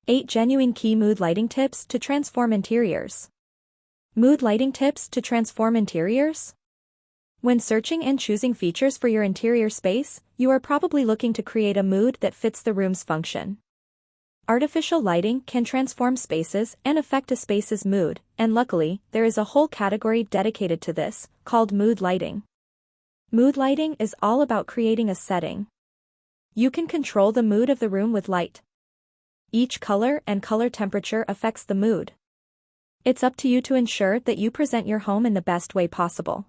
8 Genuine Key Mood Lighting Tips to Transform Interiors. Mood lighting tips to transform interiors? When searching and choosing features for your interior space, you are probably looking to create a mood that fits the room's function. Artificial lighting can transform spaces and affect a space's mood, and luckily, there is a whole category dedicated to this, called mood lighting. Mood lighting is all about creating a setting. You can control the mood of the room with light. Each color and color temperature affects the mood. It's up to you to ensure that you present your home in the best way possible.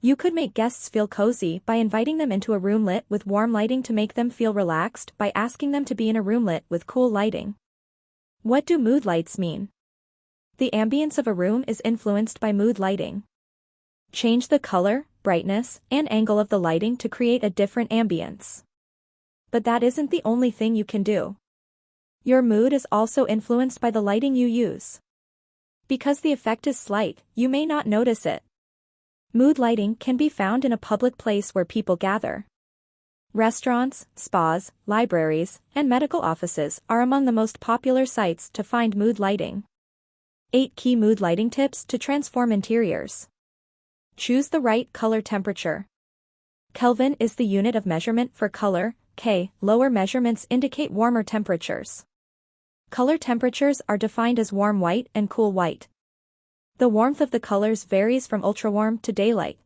You could make guests feel cozy by inviting them into a room lit with warm lighting to make them feel relaxed by asking them to be in a room lit with cool lighting. What do mood lights mean? The ambience of a room is influenced by mood lighting. Change the color, brightness, and angle of the lighting to create a different ambience. But that isn't the only thing you can do. Your mood is also influenced by the lighting you use. Because the effect is slight, you may not notice it. Mood lighting can be found in a public place where people gather. Restaurants, spas, libraries, and medical offices are among the most popular sites to find mood lighting. 8 Key Mood Lighting Tips to Transform Interiors. Choose the right color temperature. Kelvin is the unit of measurement for color. K. Lower measurements indicate warmer temperatures. Color temperatures are defined as warm white and cool white. The warmth of the colors varies from ultrawarm to daylight.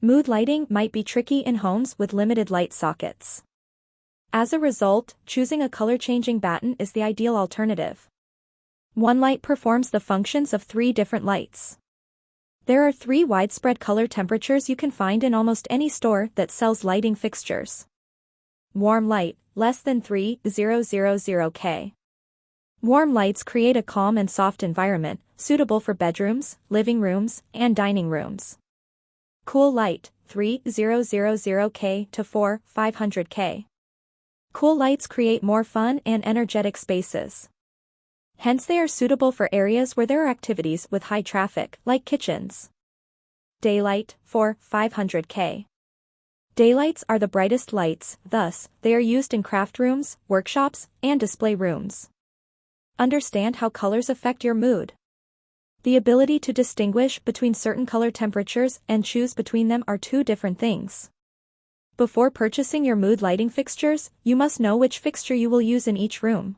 Mood lighting might be tricky in homes with limited light sockets. As a result, choosing a color-changing batten is the ideal alternative. One light performs the functions of 3 different lights. There are 3 widespread color temperatures you can find in almost any store that sells lighting fixtures. Warm light, less than 3000 K. Warm lights create a calm and soft environment, suitable for bedrooms, living rooms, and dining rooms. Cool light, 3000 K to 4500 K. Cool lights create more fun and energetic spaces. Hence they are suitable for areas where there are activities with high traffic, like kitchens. Daylight, 4500 K. Daylights are the brightest lights, thus, they are used in craft rooms, workshops, and display rooms. Understand how colors affect your mood. The ability to distinguish between certain color temperatures and choose between them are 2 different things. Before purchasing your mood lighting fixtures, you must know which fixture you will use in each room.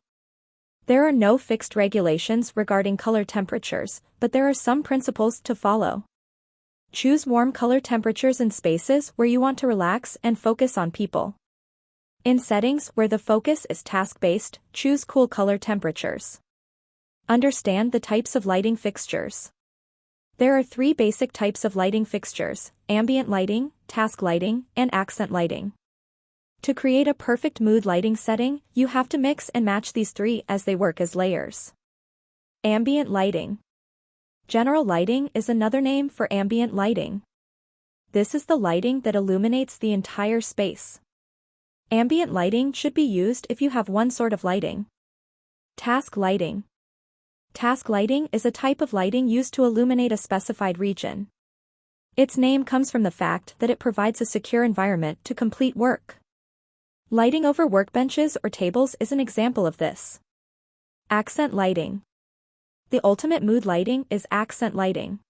There are no fixed regulations regarding color temperatures, but there are some principles to follow. Choose warm color temperatures in spaces where you want to relax and focus on people. In settings where the focus is task-based, choose cool color temperatures. Understand the types of lighting fixtures. There are 3 basic types of lighting fixtures: ambient lighting, task lighting, and accent lighting. To create a perfect mood lighting setting, you have to mix and match these 3 as they work as layers. Ambient lighting. General lighting is another name for ambient lighting. This is the lighting that illuminates the entire space. Ambient lighting should be used if you have one sort of lighting. Task lighting. Task lighting is a type of lighting used to illuminate a specified region. Its name comes from the fact that it provides a secure environment to complete work. Lighting over workbenches or tables is an example of this. Accent lighting. The ultimate mood lighting is accent lighting.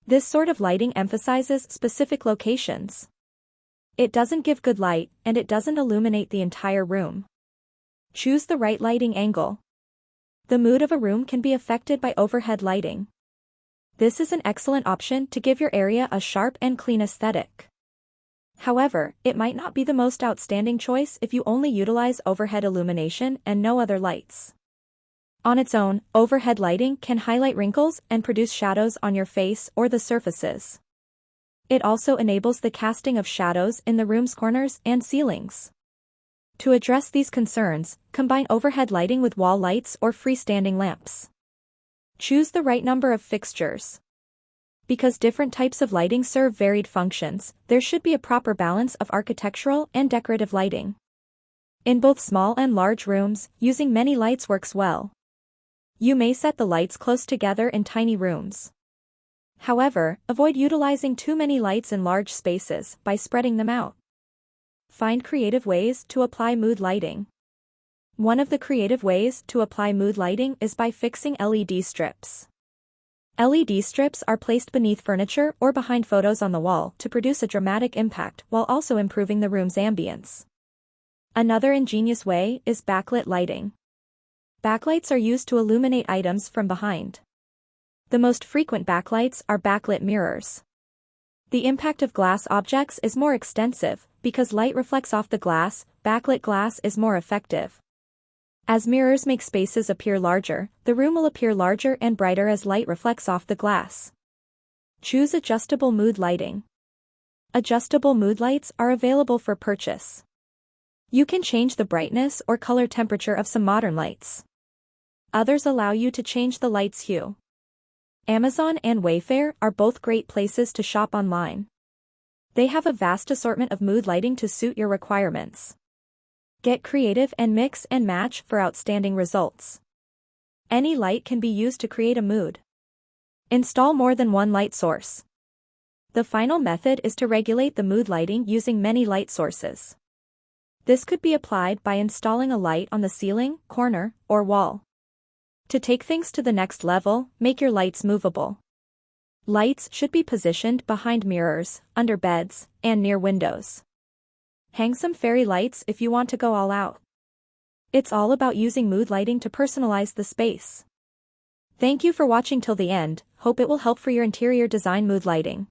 This sort of lighting emphasizes specific locations. It doesn't give good light, and it doesn't illuminate the entire room. Choose the right lighting angle. The mood of a room can be affected by overhead lighting. This is an excellent option to give your area a sharp and clean aesthetic. However, it might not be the most outstanding choice if you only utilize overhead illumination and no other lights. On its own, overhead lighting can highlight wrinkles and produce shadows on your face or the surfaces. It also enables the casting of shadows in the room's corners and ceilings. To address these concerns, combine overhead lighting with wall lights or freestanding lamps. Choose the right number of fixtures. Because different types of lighting serve varied functions, there should be a proper balance of architectural and decorative lighting. In both small and large rooms, using many lights works well. You may set the lights close together in tiny rooms. However, avoid utilizing too many lights in large spaces by spreading them out. Find creative ways to apply mood lighting. One of the creative ways to apply mood lighting is by fixing LED strips. LED strips are placed beneath furniture or behind photos on the wall to produce a dramatic impact while also improving the room's ambience. Another ingenious way is backlit lighting. Backlights are used to illuminate items from behind. The most frequent backlights are backlit mirrors. The impact of glass objects is more extensive, because light reflects off the glass. Backlit glass is more effective. As mirrors make spaces appear larger, the room will appear larger and brighter as light reflects off the glass. Choose adjustable mood lighting. Adjustable mood lights are available for purchase. You can change the brightness or color temperature of some modern lights. Others allow you to change the light's hue. Amazon and Wayfair are both great places to shop online. They have a vast assortment of mood lighting to suit your requirements. Get creative and mix and match for outstanding results. Any light can be used to create a mood. Install more than one light source. The final method is to regulate the mood lighting using many light sources. This could be applied by installing a light on the ceiling, corner, or wall. To take things to the next level, make your lights movable. Lights should be positioned behind mirrors, under beds, and near windows. Hang some fairy lights if you want to go all out. It's all about using mood lighting to personalize the space. Thank you for watching till the end. Hope it will help for your interior design mood lighting.